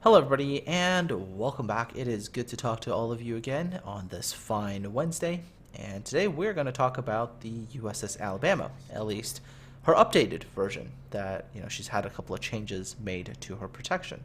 Hello everybody and welcome back. It is good to talk to all of you again on this fine Wednesday, and today we're going to talk about the USS Alabama, at least her updated version that, she's had a couple of changes made to her protection.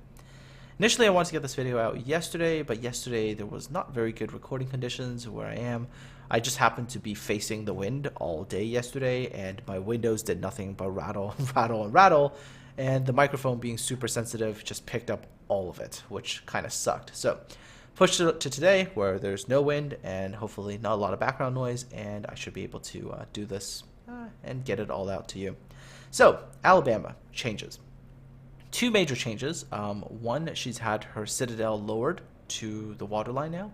Initially I wanted to get this video out yesterday, but yesterday there was not very good recording conditions where I am. I just happened to be facing the wind all day yesterday, and my windows did nothing but rattle, rattle, and rattle, and the microphone being super sensitive just picked up all of it, which kind of sucked. So pushed it to today where there's no wind and hopefully not a lot of background noise, and I should be able to do this and get it all out to you. So Alabama changes. Two major changes. One, she's had her Citadel lowered to the waterline now.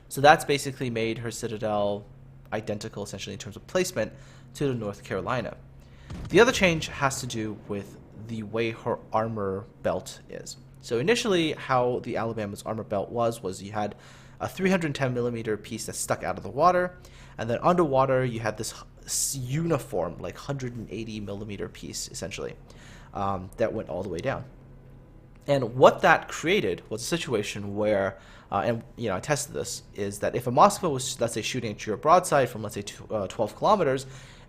So that's basically made her Citadel identical essentially in terms of placement to the North Carolina. The other change has to do with the way her armor belt is. So initially how the Alabama's armor belt was you had a 310 millimeter piece that stuck out of the water, and then underwater you had this uniform like 180 millimeter piece essentially that went all the way down. And what that created was a situation where, and I tested this, is that if a Moskva was, let's say, shooting at your broadside from, let's say, 12 kilometers,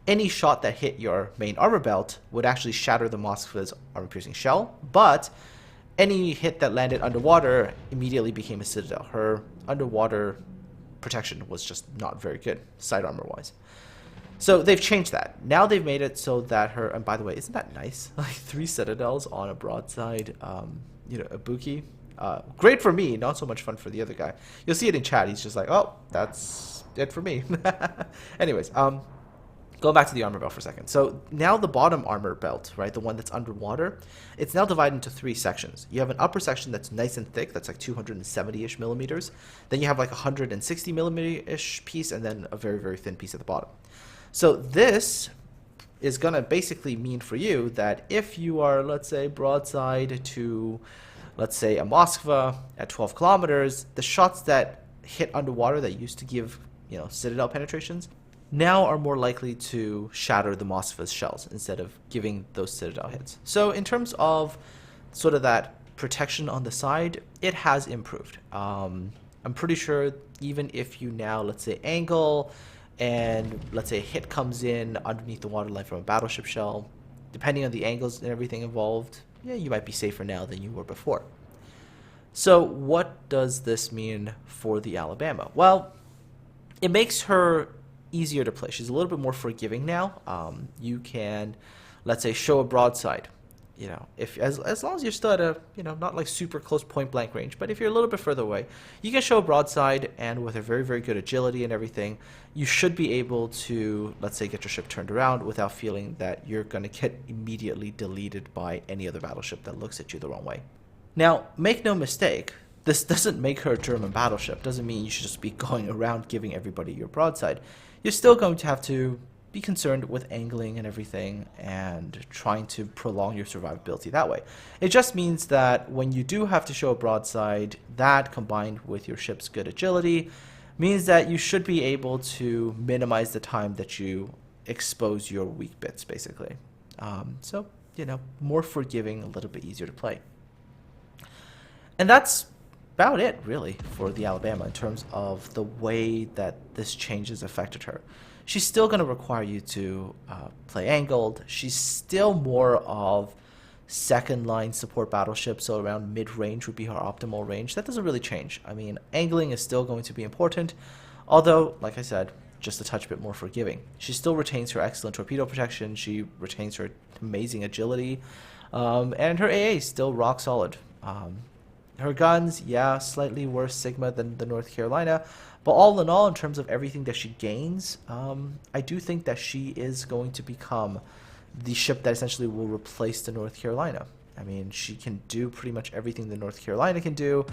any shot that hit your main armor belt would actually shatter the Moskva's armor-piercing shell, but any hit that landed underwater immediately became a Citadel. Her underwater protection was just not very good, side armor-wise. So they've changed that. Now they've made it so that her, and by the way, isn't that nice? Like 3 Citadels on a broadside, a Buki. Great for me, not so much fun for the other guy. You'll see it in chat. He's just like, oh, that's it for me. Anyways, going back to the armor belt for a second. So now the bottom armor belt, right, the one that's underwater, it's now divided into 3 sections. You have an upper section that's nice and thick, that's like 270-ish millimeters. Then you have like a 160 millimeter-ish piece, and then a very, very thin piece at the bottom. So this is going to basically mean for you that if you are, let's say, broadside to, let's say, a Moskva at 12 kilometers, the shots that hit underwater that used to give, Citadel penetrations now are more likely to shatter the Moskva's shells instead of giving those Citadel hits. So in terms of sort of that protection on the side, it has improved. I'm pretty sure even if you now, let's say, angle, and let's say a hit comes in underneath the waterline from a battleship shell, depending on the angles and everything involved, yeah, you might be safer now than you were before. So what does this mean for the Alabama? Well, it makes her easier to play. She's a little bit more forgiving now. You can, let's say, show a broadside. If as long as you're still at a, not like super close point blank range, but if you're a little bit further away, you can show a broadside, and with a very, very good agility and everything, you should be able to, let's say, get your ship turned around without feeling that you're going to get immediately deleted by any other battleship that looks at you the wrong way. Now, make no mistake, this doesn't make her a German battleship. Doesn't mean you should just be going around giving everybody your broadside. You're still going to have to be concerned with angling and everything and trying to prolong your survivability that way. It just means that when you do have to show a broadside, that combined with your ship's good agility means that you should be able to minimize the time that you expose your weak bits, basically. So, more forgiving, a little bit easier to play. And that's about it, really, for the Alabama in terms of the way that this change has affected her. She's still going to require you to play angled. She's still more of second line support battleship, so around mid-range would be her optimal range. That doesn't really change. I mean, angling is still going to be important, although, like I said, just a touch bit more forgiving. She still retains her excellent torpedo protection. She retains her amazing agility, and her AA is still rock solid. Her guns, yeah, slightly worse Sigma than the North Carolina, but all in all, in terms of everything that she gains, I do think that she is going to become the ship that essentially will replace the North Carolina. I mean, she can do pretty much everything the North Carolina can do,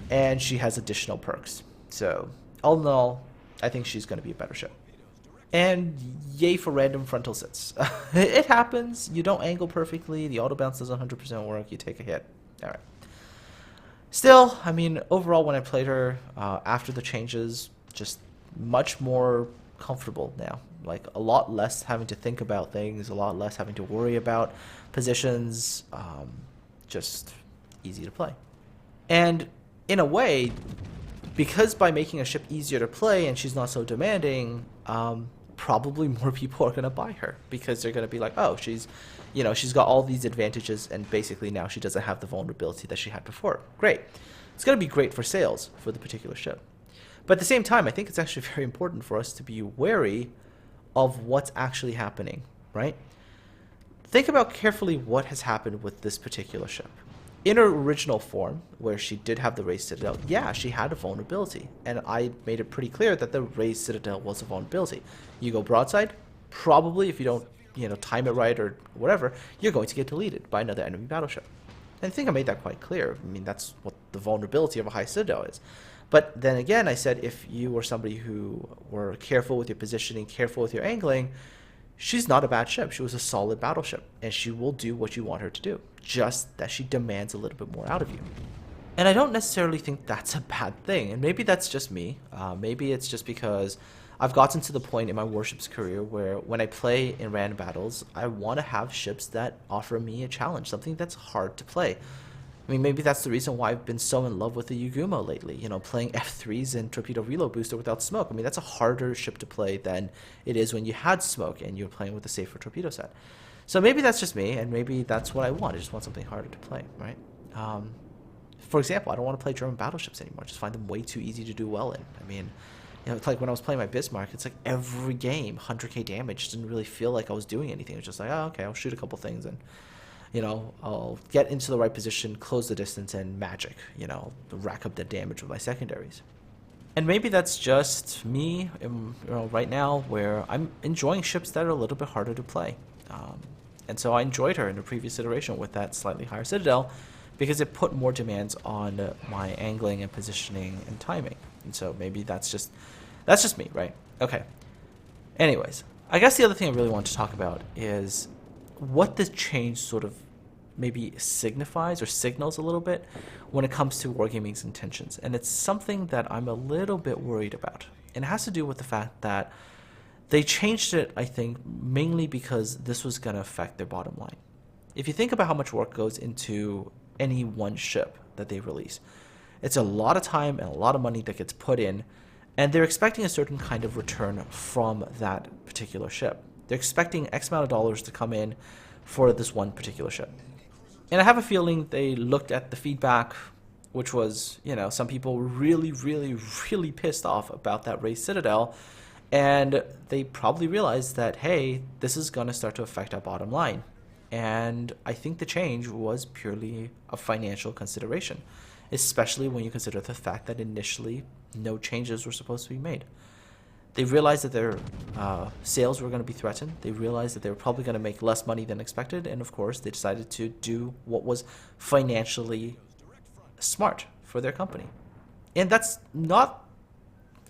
and she has additional perks. So, all in all, I think she's going to be a better ship. And yay for random frontal sits. It happens. You don't angle perfectly. The auto bounce doesn't 100% work. You take a hit. All right. Still, I mean, overall, when I played her after the changes, just much more comfortable now. Like, a lot less having to think about things, a lot less having to worry about positions, just easy to play. And in a way, because by making a ship easier to play and she's not so demanding, probably more people are going to buy her because they're going to be like, oh, she's got all these advantages and basically now she doesn't have the vulnerability that she had before. Great. It's going to be great for sales for the particular ship. But at the same time, I think it's actually very important for us to be wary of what's actually happening, right? Think about carefully what has happened with this particular ship. In her original form, where she did have the raised Citadel, yeah, she had a vulnerability. And I made it pretty clear that the raised Citadel was a vulnerability. You go broadside, probably if you don't, time it right or whatever, you're going to get deleted by another enemy battleship. And I think I made that quite clear. I mean, that's what the vulnerability of a high Citadel is. But then again, I said if you were somebody who were careful with your positioning, careful with your angling, she's not a bad ship. She was a solid battleship, and she will do what you want her to do, just that she demands a little bit more out of you. And I don't necessarily think that's a bad thing, and maybe that's just me. Maybe it's just because I've gotten to the point in my warships career where when I play in random battles, I want to have ships that offer me a challenge, something that's hard to play. I mean, maybe that's the reason why I've been so in love with the Yugumo lately, playing F3s and Torpedo Reload Booster without smoke. I mean, that's a harder ship to play than it is when you had smoke and you're playing with a safer torpedo set. So maybe that's just me, and maybe that's what I want. I just want something harder to play, right? For example, I don't want to play German battleships anymore. I just find them way too easy to do well in. I mean, it's like when I was playing my Bismarck, it's like every game, 100k damage, didn't really feel like I was doing anything. It was just like, oh, okay, I'll shoot a couple things and I'll get into the right position, close the distance, and magic, rack up the damage with my secondaries. And maybe that's just me, right now, where I'm enjoying ships that are a little bit harder to play. And so I enjoyed her in the previous iteration with that slightly higher Citadel because it put more demands on my angling and positioning and timing. And so maybe that's just me, right? Okay. Anyways, I guess the other thing I really want to talk about is what this change sort of maybe signifies or signals a little bit when it comes to Wargaming's intentions. And it's something that I'm a little bit worried about. And it has to do with the fact that they changed it, I think, mainly because this was going to affect their bottom line. If you think about how much work goes into any one ship that they release, it's a lot of time and a lot of money that gets put in, and they're expecting a certain kind of return from that particular ship. They're expecting X amount of dollars to come in for this one particular ship. And I have a feeling they looked at the feedback, which was, some people were really, really, really pissed off about that raised Citadel, and they probably realized that, hey, this is going to start to affect our bottom line. And I think the change was purely a financial consideration, especially when you consider the fact that initially no changes were supposed to be made. They realized that their sales were going to be threatened. They realized that they were probably going to make less money than expected. And of course, they decided to do what was financially smart for their company. And that's not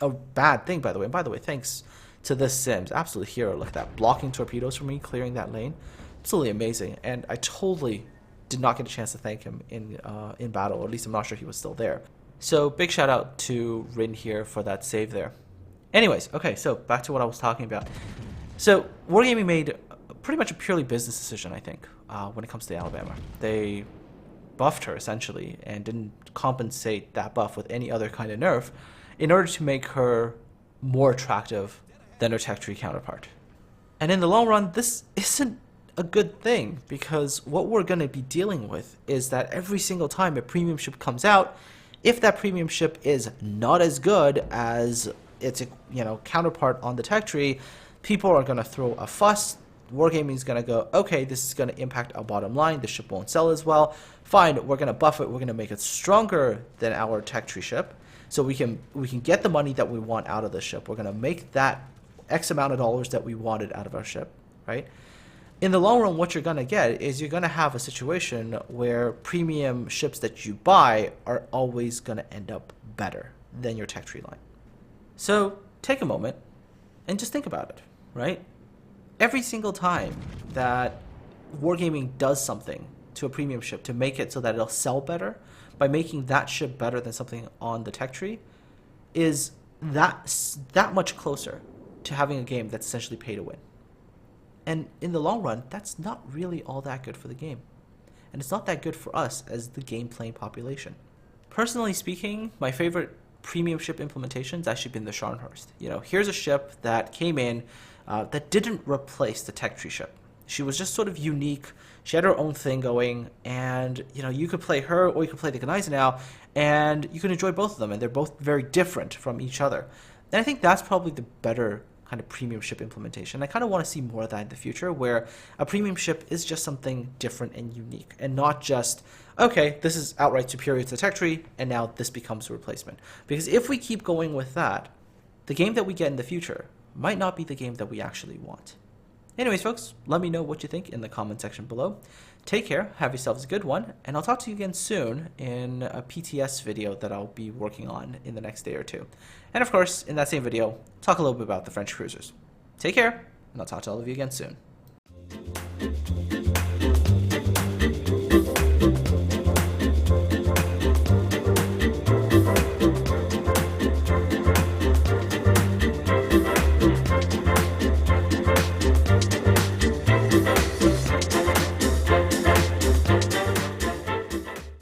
a bad thing, by the way. And by the way, thanks to this Sims, absolute hero. Look at that, blocking torpedoes for me, clearing that lane. Absolutely amazing. And I totally did not get a chance to thank him in battle, or at least I'm not sure he was still there. So big shout out to Rin here for that save there. Anyways, okay, so back to what I was talking about. So Wargaming made pretty much a purely business decision, I think, when it comes to Alabama. They buffed her, essentially, and didn't compensate that buff with any other kind of nerf in order to make her more attractive than her tech tree counterpart. And in the long run, this isn't a good thing, because what we're going to be dealing with is that every single time a premium ship comes out, if that premium ship is not as good as its counterpart on the tech tree, people are going to throw a fuss. Wargaming is going to go, okay, this is going to impact our bottom line. The ship won't sell as well. Fine, we're going to buff it. We're going to make it stronger than our tech tree ship, so we can get the money that we want out of the ship. We're going to make that X amount of dollars that we wanted out of our ship, right? In the long run, what you're going to get is you're going to have a situation where premium ships that you buy are always going to end up better than your tech tree line. So take a moment and just think about it, right? Every single time that Wargaming does something to a premium ship to make it so that it'll sell better, by making that ship better than something on the tech tree, is that much closer to having a game that's essentially pay to win. And in the long run, that's not really all that good for the game. And it's not that good for us as the game playing population. Personally speaking, my favorite premium ship implementation's actually been the Scharnhorst. Here's a ship that came in that didn't replace the tech tree ship. She was just sort of unique. She had her own thing going, and you could play her or you could play the Gneisenau, and you can enjoy both of them, and they're both very different from each other. And I think that's probably the better kind of premium ship implementation. I kind of want to see more of that in the future, where a premium ship is just something different and unique, and not just, okay, this is outright superior to the tech tree, and now this becomes a replacement. Because if we keep going with that, the game that we get in the future might not be the game that we actually want. Anyways, folks, let me know what you think in the comment section below. Take care, have yourselves a good one, and I'll talk to you again soon in a PTS video that I'll be working on in the next day or two. And of course, in that same video, talk a little bit about the French cruisers. Take care, and I'll talk to all of you again soon.